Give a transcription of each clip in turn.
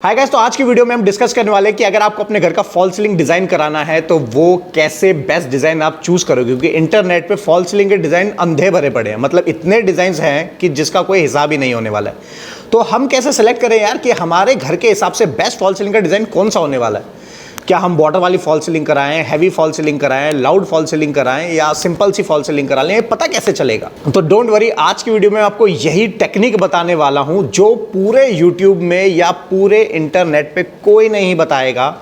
Hi guys, तो आज की वीडियो में हम डिस्कस करने वाले हैं कि अगर आपको अपने घर का फॉल सीलिंग डिजाइन कराना है तो वो कैसे बेस्ट डिजाइन आप चूज करोगे, क्योंकि इंटरनेट पे फॉल सीलिंग के डिजाइन अंधे भरे पड़े हैं। मतलब इतने डिजाइन हैं कि जिसका कोई हिसाब ही नहीं होने वाला है। तो हम कैसे सेलेक्ट करें यार कि हमारे घर के हिसाब से बेस्ट फॉल सीलिंग का डिजाइन कौन सा होने वाला है। क्या हम बॉर्डर वाली फॉल सीलिंग कराएं, हैवी फॉल सीलिंग कराएं, लाउड फॉल सीलिंग कराएं या सिंपल सी फॉल सीलिंग करा लें, पता कैसे चलेगा। तो डोंट वरी, आज की वीडियो में आपको यही टेक्निक बताने वाला हूं जो पूरे यूट्यूब में या पूरे इंटरनेट पे कोई नहीं बताएगा।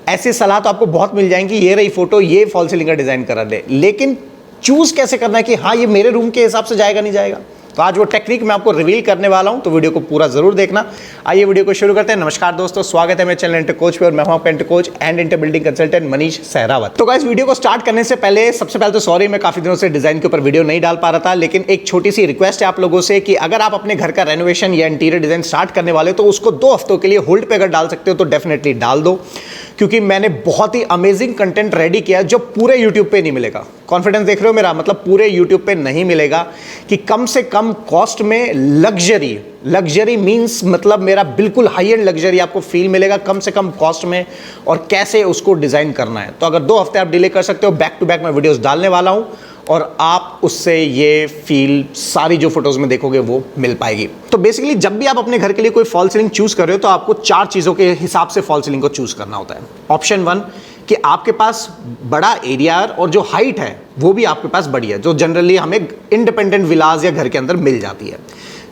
ऐसी सलाह तो आपको बहुत मिल जाएंगी, ये रही फोटो, ये फॉल सीलिंग का डिजाइन करा ले, लेकिन चूज कैसे करना है कि हाँ ये मेरे रूम के हिसाब से जाएगा नहीं जाएगा। तो आज वो टेक्निक मैं आपको रिवील करने वाला हूं, तो वीडियो को पूरा जरूर देखना। आइए वीडियो को शुरू करते हैं। नमस्कार दोस्तों, स्वागत है मेरे चैनल इंटर कोच पे और मैं हूं आपका inter coach and inter building consultant Manish Sehrawat. तो गाइस, वीडियो को स्टार्ट करने से पहले सबसे पहले तो सॉरी, मैं काफी दिनों से डिजाइन के ऊपर वीडियो नहीं डाल पा रहा था, लेकिन एक छोटी सी रिक्वेस्ट है आप लोगों से कि अगर आप अपने घर का रेनोवेशन या इंटीरियर डिजाइन स्टार्ट करने वाले तो उसको 2 हफ्तों के लिए होल्ड पे अगर डाल सकते हो तो डेफिनेटली डाल दो, क्योंकि मैंने बहुत ही अमेजिंग कंटेंट रेडी किया जो पूरे यूट्यूब पे नहीं मिलेगा। कॉन्फिडेंस देख रहे हो मेरा, मतलब पूरे यूट्यूब पे नहीं मिलेगा कि कम से कम कॉस्ट में लग्जरी मींस मतलब मेरा बिल्कुल हाई एंड लग्जरी आपको फील मिलेगा कम से कम कॉस्ट में, और कैसे उसको डिजाइन करना है। तो अगर 2 हफ्ते आप डिले कर सकते हो, बैक टू बैक मैं वीडियोस डालने वाला हूं और आप उससे ये फील सारी जो फोटोज में देखोगे वो मिल पाएगी। तो बेसिकली जब भी आप अपने घर के लिए कोई फॉल सीलिंग चूज कर रहे हो तो आपको 4 चीजों के हिसाब से फॉल सीलिंग को चूज करना होता है। ऑप्शन 1 कि आपके पास बड़ा एरिया और जो हाइट है वो भी आपके पास बड़ी है, जो जनरली हमें इंडिपेंडेंट विलाज या घर के अंदर मिल जाती है।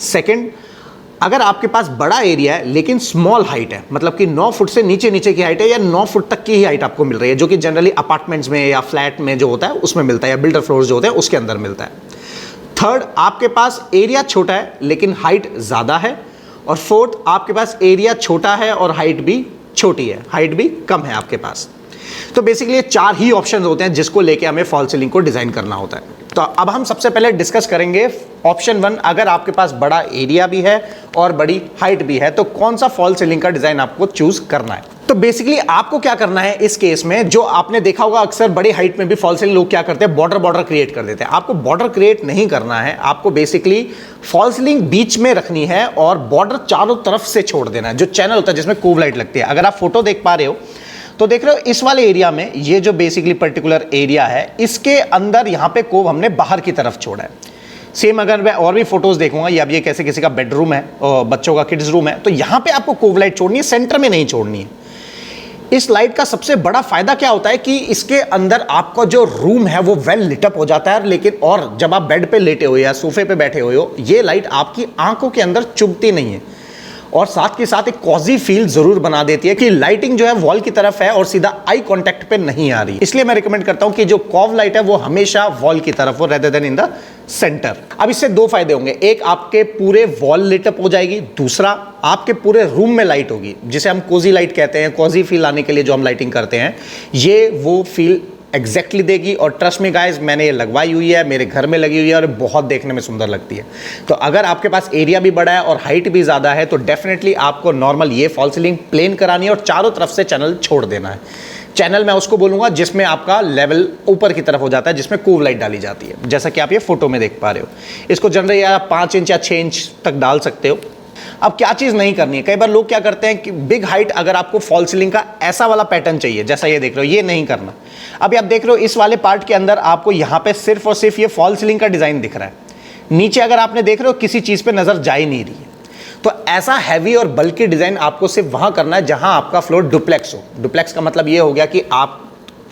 सेकंड, अगर आपके पास बड़ा एरिया है लेकिन स्मॉल हाइट है, मतलब कि 9 फुट से नीचे की हाइट है या 9 फुट तक की ही हाइट आपको मिल रही है, जो कि जनरली अपार्टमेंट्स में या फ्लैट में जो होता है उसमें मिलता है, या बिल्डर फ्लोर जो होते हैं उसके अंदर मिलता है। थर्ड, आपके पास एरिया छोटा है लेकिन हाइट ज्यादा है। और फोर्थ, आपके पास एरिया छोटा है और हाइट भी छोटी है, हाइट भी कम है आपके पास। तो बेसिकली 4 ही ऑप्शन होते हैं जिसको लेके हमें फॉल सीलिंग को डिजाइन करना होता है। तो अब हम सबसे पहले डिस्कस करेंगे ऑप्शन 1, अगर आपके पास बड़ा एरिया भी है और बड़ी हाइट भी है तो कौन सा फॉल सीलिंग का डिजाइन आपको चूज करना है। तो बेसिकली आपको क्या करना है इस केस में, जो आपने देखा होगा अक्सर बड़ी हाइट में भी फॉल सीलिंग लोग क्या करते हैं, बॉर्डर क्रिएट कर देते हैं। आपको बॉर्डर क्रिएट नहीं करना है, आपको बेसिकली फॉल सीलिंग बीच में रखनी है और बॉर्डर चारों तरफ से छोड़ देना है, जो चैनल होता है जिसमें कोव लाइट लगती है। अगर आप फोटो देख पा रहे हो तो देख रहे हो इस वाले एरिया में, ये जो बेसिकली पर्टिकुलर एरिया है इसके अंदर यहां पे कोव हमने बाहर की तरफ छोड़ा है। सेम अगर मैं और भी फोटोज देखूंगा, या अब ये कैसे किसी का बेडरूम है और बच्चों का किड्स रूम है, तो यहां पे आपको कोव लाइट छोड़नी है, सेंटर में नहीं छोड़नी है। इस लाइट का सबसे बड़ा फायदा क्या होता है कि इसके अंदर आपका जो रूम है वो वेल लिटअप हो जाता है, लेकिन और जब आप बेड पे लेटे हो या सोफे पे बैठे हुए हो, ये लाइट आपकी आंखों के अंदर चुभती नहीं है और साथ के साथ एक कॉजी फील जरूर बना देती है कि लाइटिंग जो है वॉल की तरफ है और सीधा आई कांटेक्ट पे नहीं आ रही। इसलिए मैं रिकमेंड करता हूं कि जो कॉव लाइट है वो हमेशा वॉल की तरफ हो rather then in the centre. अब इससे 2 फायदे होंगे, एक आपके पूरे वॉल लिटअप हो जाएगी, दूसरा आपके पूरे रूम में लाइट होगी, जिसे हम कोजी लाइट कहते हैं। कॉजी फील आने के लिए जो हम लाइटिंग करते हैं ये वो फील एग्जैक्टली देगी। और ट्रस्ट मी गाइस, मैंने ये लगवाई हुई है, मेरे घर में लगी हुई है और बहुत देखने में सुंदर लगती है। तो अगर आपके पास एरिया भी बड़ा है और हाइट भी ज़्यादा है तो डेफिनेटली आपको नॉर्मल ये फॉल सीलिंग प्लेन करानी है और चारों तरफ से चैनल छोड़ देना है। चैनल मैं उसको बोलूँगा जिसमें आपका लेवल ऊपर की तरफ हो जाता है, जिसमें कोव लाइट डाली जाती है, जैसा कि आप ये फोटो में देख पा रहे हो। इसको जनरली आप 5 इंच या 6 इंच तक डाल सकते हो। अब क्या चीज नहीं करनी है, कई बार लोग क्या करते हैं कि बिग हाइट अगर आपको फॉल सीलिंग का ऐसा वाला पैटर्न चाहिए जैसा ये देख रहे हो, ये नहीं करना। अभी आप देख रहे हो इस वाले पार्ट के अंदर आपको यहां पे सिर्फ और सिर्फ ये फॉल सीलिंग का डिजाइन दिख रहा है, नीचे अगर आपने देख रहे हो किसी चीज पे नजर जा ही नहीं रही है। तो ऐसा हैवी और बल्कि डिजाइन आपको सिर्फ वहां करना है जहां आपका फ्लोर डुप्लेक्स हो। डुप्लेक्स का मतलब ये हो गया कि आप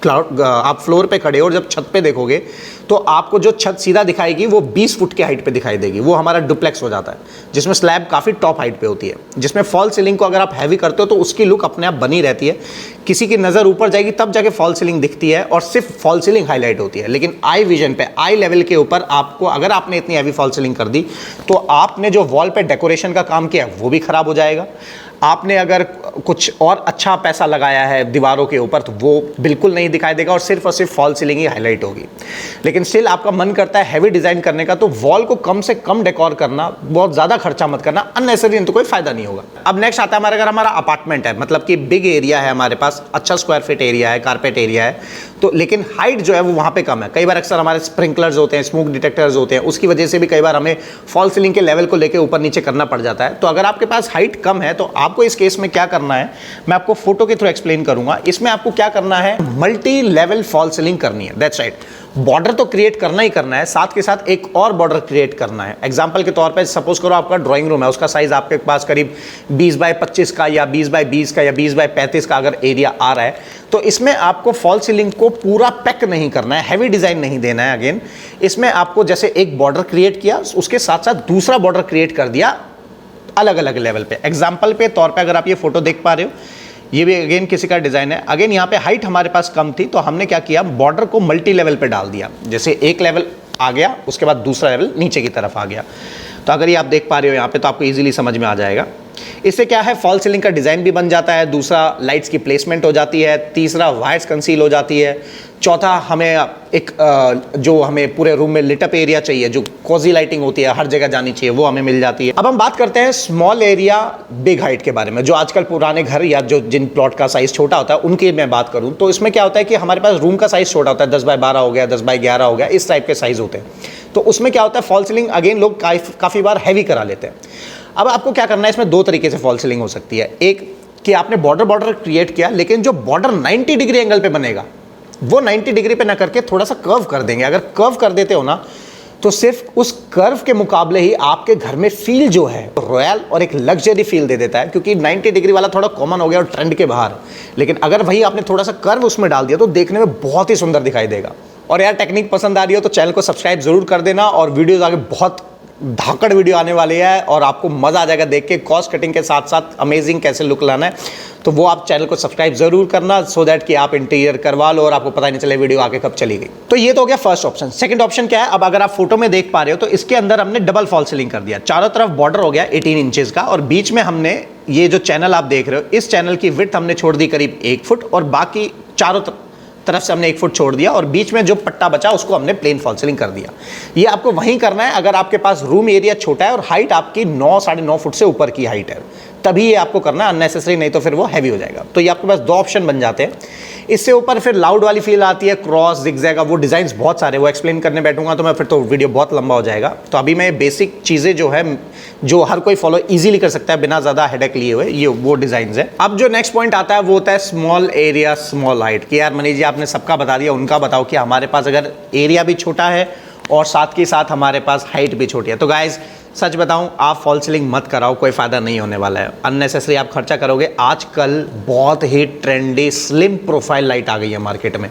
फ्लोर पे खड़े हो और जब छत पे देखोगे तो आपको जो छत सीधा दिखाएगी वो 20 फुट की हाइट पे दिखाई देगी, वो हमारा डुप्लेक्स हो जाता है, जिसमें स्लैब काफ़ी टॉप हाइट पे होती है। जिसमें फॉल सीलिंग को अगर आप हैवी करते हो तो उसकी लुक अपने आप बनी रहती है, किसी की नज़र ऊपर जाएगी तब जाके फॉल सीलिंग दिखती है और सिर्फ फॉल सीलिंग हाईलाइट होती है। लेकिन आई विजन पे, आई लेवल के ऊपर आपको अगर आपने इतनी हैवी फॉल सीलिंग कर दी तो आपने जो वॉल पे डेकोरेशन का काम किया वो भी खराब हो जाएगा। आपने अगर कुछ और अच्छा पैसा लगाया है दीवारों के ऊपर तो वो बिल्कुल नहीं दिखाई देगा और सिर्फ फॉल सीलिंग ही हाईलाइट होगी। लेकिन स्टिल आपका मन करता है हैवी डिजाइन करने का, तो वॉल को कम से कम डेकोर करना, बहुत ज्यादा खर्चा मत करना, अननेसेसरी तो कोई फायदा नहीं होगा। अब नेक्स्ट आता है हमारे अगर हमारा अपार्टमेंट है, मतलब कि बिग एरिया है हमारे पास, अच्छा स्क्वायर फीट एरिया है, कारपेट एरिया है, तो लेकिन हाइट जो है वो वहां पे कम है। कई बार अक्सर हमारे स्प्रिंकलर्स होते हैं, स्मोक डिटेक्टर्स होते हैं, उसकी वजह से भी कई बार हमें फॉल सीलिंग के लेवल को लेकर ऊपर नीचे करना पड़ जाता है। तो अगर आपके पास हाइट कम है तो आपको इस केस में क्या करना है, मैं आपको फोटो के थ्रू एक्सप्लेन करूंगा। इसमें आपको क्या करना है, मल्टी लेवल फॉल सीलिंग करनी है, दैट्स राइट। बॉर्डर तो क्रिएट करना ही करना है, साथ के साथ एक और बॉर्डर क्रिएट करना है। एग्जांपल के तौर पे सपोज करो आपका ड्राइंग रूम है, उसका साइज आपके पास करीब 20 बाय 25 का या 20 बाय 20 का या 20 बाय 35 का अगर एरिया आ रहा है, तो इसमें आपको फॉल सीलिंग को पूरा पैक नहीं करना है, हैवी डिजाइन नहीं देना है। अगेन इसमें आपको जैसे एक बॉर्डर क्रिएट किया, उसके साथ साथ दूसरा बॉर्डर क्रिएट कर दिया अलग अलग लेवल पे। एग्जाम्पल पे तौर पे अगर आप ये फोटो देख पा रहे हो, ये भी अगेन किसी का डिजाइन है। अगेन यहाँ पे हाइट हमारे पास कम थी, तो हमने क्या किया, बॉर्डर को मल्टी लेवल पे डाल दिया। जैसे एक लेवल आ गया, उसके बाद दूसरा लेवल नीचे की तरफ आ गया। तो अगर ये आप देख पा रहे हो यहाँ पे, तो आपको इजीली समझ में आ जाएगा। इससे क्या है, फॉल सीलिंग का डिजाइन भी बन जाता है, दूसरा लाइट्स की प्लेसमेंट हो जाती है, तीसरा वायर्स कंसील हो जाती है, चौथा हमें एक जो हमें पूरे रूम में लिटअप एरिया चाहिए, जो कोजी लाइटिंग होती है हर जगह जानी चाहिए, वो हमें मिल जाती है। अब हम बात करते हैं स्मॉल एरिया बिग हाइट के बारे में, जो आजकल पुराने घर या जो जिन प्लॉट का साइज छोटा होता है उनकी मैं बात करूं, तो इसमें क्या होता है कि हमारे पास रूम का साइज छोटा होता है, 10 बाय 12 हो गया, 10 बाय 11 हो गया, इस टाइप के साइज होते हैं। तो उसमें क्या होता है, फॉल सीलिंग अगेन लोग काफी बार हैवी करा लेते हैं। अब आपको क्या करना है, इसमें दो तरीके से फॉल सीलिंग हो सकती है। एक कि आपने बॉर्डर क्रिएट किया, लेकिन जो बॉर्डर 90 डिग्री एंगल पे बनेगा वो 90 डिग्री पे ना करके थोड़ा सा कर्व कर देंगे। अगर कर्व कर देते हो ना, तो सिर्फ उस कर्व के मुकाबले ही आपके घर में फील जो है रॉयल और एक लग्जरी फील दे देता है, क्योंकि 90 डिग्री वाला थोड़ा कॉमन हो गया और ट्रेंड के बाहर। लेकिन अगर वही आपने थोड़ा सा कर्व उसमें डाल दिया तो देखने में बहुत ही सुंदर दिखाई देगा। और यार टेक्निक पसंद आ रही हो तो चैनल को सब्सक्राइब जरूर कर देना, और वीडियोस आगे बहुत धाकड़ वीडियो आने वाली है और आपको मजा आ जाएगा देख के, कॉस्ट कटिंग के साथ साथ अमेजिंग कैसे लुक लाना है। तो वो आप चैनल को सब्सक्राइब जरूर करना, सो दैट कि आप इंटीरियर करवा लो और आपको पता नहीं चले वीडियो आगे कब चली गई। तो ये तो हो गया फर्स्ट ऑप्शन। सेकंड ऑप्शन क्या है, अब अगर आप फोटो में देख पा रहे हो तो इसके अंदर हमने डबल फॉल सीलिंग कर दिया। चारों तरफ बॉर्डर हो गया 18 इंचेस का, और बीच में हमने ये जो चैनल आप देख रहे हो, इस चैनल की विड्थ हमने छोड़ दी करीब 1 फुट, और बाकी चारों तरफ से हमने 1 फुट छोड़ दिया, और बीच में जो पट्टा बचा उसको हमने प्लेन फॉल सीलिंग कर दिया। ये आपको वहीं करना है अगर आपके पास रूम एरिया छोटा है और हाइट आपकी 9 साढ़े 9 फुट से ऊपर की हाइट है, तभी ये आपको करना है। अननेसेसरी नहीं तो फिर वो हैवी हो जाएगा। तो ये आपके पास दो ऑप्शन बन जाते हैं। इससे ऊपर फिर लाउड वाली फील आती है, क्रॉस जिगजैग, वो डिजाइन्स बहुत सारे, वो एक्सप्लेन करने बैठूंगा तो मैं फिर तो वीडियो बहुत लंबा हो जाएगा। तो अभी मैं बेसिक चीजें जो है, जो हर कोई फॉलो इजीली कर सकता है बिना ज्यादा हेडेक लिए हुए, ये वो डिजाइन है। अब जो नेक्स्ट पॉइंट आता है वो होता है स्मॉल एरिया स्मॉल हाइट। कि यार मनीष जी आपने सबका बता दिया, उनका बताओ कि हमारे पास अगर एरिया भी छोटा है और साथ के साथ हमारे पास हाइट भी छोटी है। तो गाइज सच बताऊं, आप फॉल सीलिंग मत कराओ, कोई फायदा नहीं होने वाला है। अननेसेसरी आप खर्चा करोगे। आजकल बहुत ही ट्रेंडी स्लिम प्रोफाइल लाइट आ गई है मार्केट में।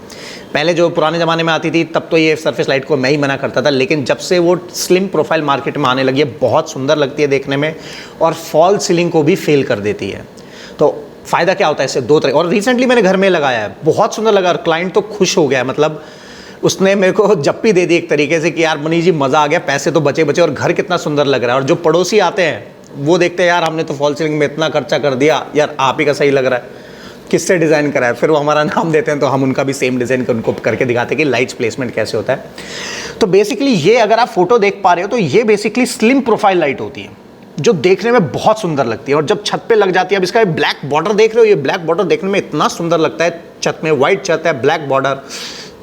पहले जो पुराने ज़माने में आती थी तब तो ये सरफेस लाइट को मैं ही मना करता था, लेकिन जब से वो स्लिम प्रोफाइल मार्केट में आने लगी है, बहुत सुंदर लगती है देखने में और फॉल सीलिंग को भी फेल कर देती है। तो फ़ायदा क्या होता है इससे, दो तरह। और रिसेंटली मैंने घर में लगाया है, बहुत सुंदर लगा और क्लाइंट तो खुश हो गया। मतलब उसने मेरे को जप्पी दे दी एक तरीके से कि यार मनीष जी मज़ा आ गया, पैसे तो बचे बचे और घर कितना सुंदर लग रहा है। और जो पड़ोसी आते हैं वो देखते हैं यार हमने तो फॉल सीलिंग में इतना खर्चा कर दिया, यार आप ही का सही लग रहा है, किससे डिज़ाइन करा है। फिर वो हमारा नाम देते हैं तो हम उनका भी सेम डिज़ाइन उनको करके दिखाते हैं कि लाइट्स प्लेसमेंट कैसे होता है। तो बेसिकली ये अगर आप फोटो देख पा रहे हो तो ये बेसिकली स्लिम प्रोफाइल लाइट होती है जो देखने में बहुत सुंदर लगती है। और जब छत पे लग जाती है, अब इसका ब्लैक बॉर्डर देख रहे हो, ये ब्लैक बॉर्डर देखने में इतना सुंदर लगता है। छत में वाइट छत है, ब्लैक बॉर्डर,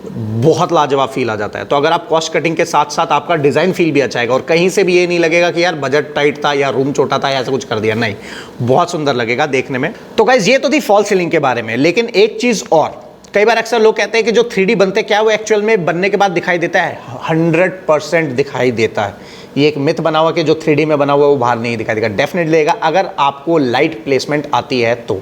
बहुत लाजवाब फील आ जाता है। तो अगर आप कॉस्ट कटिंग के साथ साथ आपका डिजाइन फील भी अच्छा आएगा और कहीं से भी ये नहीं लगेगा कि यार बजट टाइट था या रूम छोटा था या ऐसा कुछ कर दिया, नहीं, बहुत सुंदर लगेगा देखने में। तो गाइस ये तो थी फॉल सीलिंग के बारे में। लेकिन एक चीज और, कई बार अक्सर लोग कहते हैं कि जो 3D बनते क्या वो एक्चुअल में बनने के बाद दिखाई देता है? 100% दिखाई देता है। ये एक मिथ बना हुआ कि जो 3D में बना हुआ है वो बाहर नहीं दिखाई देगा, डेफिनेटली देगा अगर आपको लाइट प्लेसमेंट आती है तो।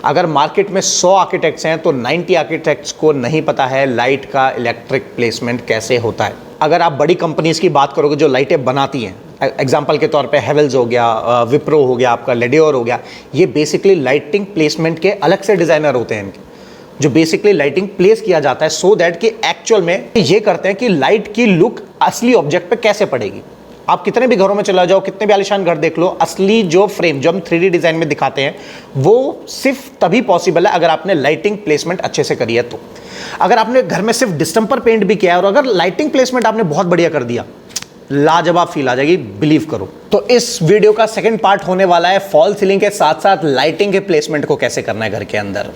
अगर मार्केट में 100 आर्किटेक्ट्स हैं तो 90 आर्किटेक्ट्स को नहीं पता है लाइट का इलेक्ट्रिक प्लेसमेंट कैसे होता है। अगर आप बड़ी कंपनीज की बात करोगे जो लाइटें बनाती हैं, एग्जाम्पल के तौर पे हेवल्स हो गया, विप्रो हो गया, आपका लेडियोर हो गया, ये बेसिकली लाइटिंग प्लेसमेंट के अलग से डिज़ाइनर होते हैं इनके, जो बेसिकली लाइटिंग प्लेस किया जाता है सो दैट कि एक्चुअल में ये करते हैं कि लाइट की लुक असली ऑब्जेक्ट पे कैसे पड़ेगी। आप कितने भी घरों में चला जाओ, कितने भी आलिशान घर देख लो, असली जो फ्रेम जो हम 3D डिज़ाइन में दिखाते हैं वो सिर्फ तभी पॉसिबल है अगर आपने लाइटिंग प्लेसमेंट अच्छे से करी है तो। अगर आपने घर में सिर्फ डिस्टेंपर पेंट भी किया है और अगर लाइटिंग प्लेसमेंट आपने बहुत बढ़िया कर दिया, लाजवाब फील आ जाएगी, बिलीव करो। तो इस वीडियो का सेकंड पार्ट होने वाला है फॉल सीलिंग के साथ साथ लाइटिंग के प्लेसमेंट को कैसे करना है घर के अंदर।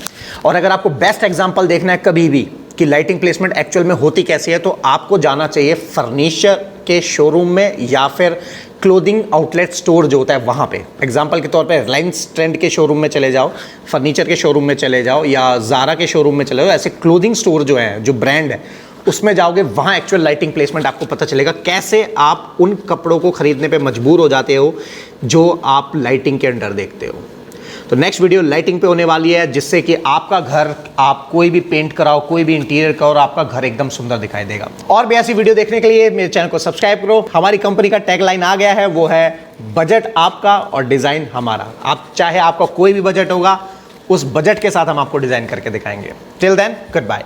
और अगर आपको बेस्ट एग्जांपल देखना है कभी भी कि लाइटिंग प्लेसमेंट एक्चुअल में होती कैसी है, तो आपको जाना चाहिए फर्नीचर के शोरूम में या फिर क्लोथिंग आउटलेट स्टोर जो होता है वहाँ पे। एग्जांपल के तौर पे रिलायंस ट्रेंड के शोरूम में चले जाओ, फर्नीचर के शोरूम में चले जाओ या ज़ारा के शोरूम में चले जाओ। ऐसे क्लोथिंग स्टोर जो हैं, जो ब्रांड है, उसमें जाओगे, वहाँ एक्चुअल लाइटिंग प्लेसमेंट आपको पता चलेगा कैसे आप उन कपड़ों को खरीदने पे मजबूर हो जाते हो जो आप लाइटिंग के अंडर देखते हो। तो नेक्स्ट वीडियो लाइटिंग पे होने वाली है, जिससे कि आपका घर, आप कोई भी पेंट कराओ, कोई भी इंटीरियर कराओ, आपका घर एकदम सुंदर दिखाई देगा। और भी ऐसी वीडियो देखने के लिए मेरे चैनल को सब्सक्राइब करो। हमारी कंपनी का टैगलाइन आ गया है, वो है बजट आपका और डिजाइन हमारा। आप चाहे आपका कोई भी बजट होगा, उस बजट के साथ हम आपको डिजाइन करके दिखाएंगे। Till then, good bye.